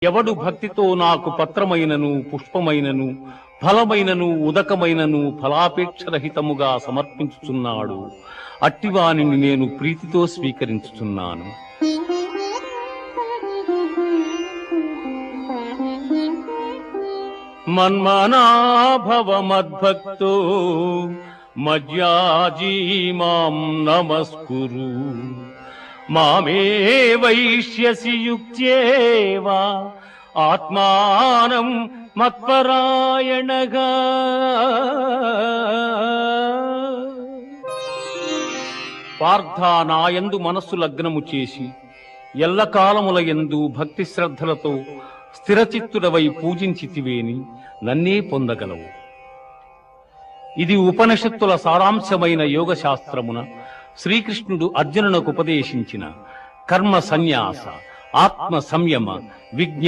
ఎవడు భక్తితో నాకు పత్రమైనను పుష్పమైనను ఫలమైనను ఉదకమైనను ఫలాపేక్షరహితముగా సమర్పించుచున్నాడు అట్టివానిని నేను ప్రీతితో స్వీకరించుచున్నాను. మన్మనాభవ మద్భక్తో మజ్యాజీ మాం నమస్కురు మామే వైష్యసి యుక్త్యేవా ఆత్మానం మత్పరాయణగా. పార్థ నాయందు మనస్సు లగ్నము చేసి ఎల్లకాలముల యందు భక్తి శ్రద్ధలతో స్థిరచిత్తుడవై పూజించితివేని నన్నే పొందగలవు. ఇది ఉపనిషత్తుల సారాంశమైన యోగ శాస్త్రమున శ్రీకృష్ణుడు అర్జునునకు ఉపదేశించిన కర్మ సన్యాస, ఆత్మ సంయమ, విజ్ఞాన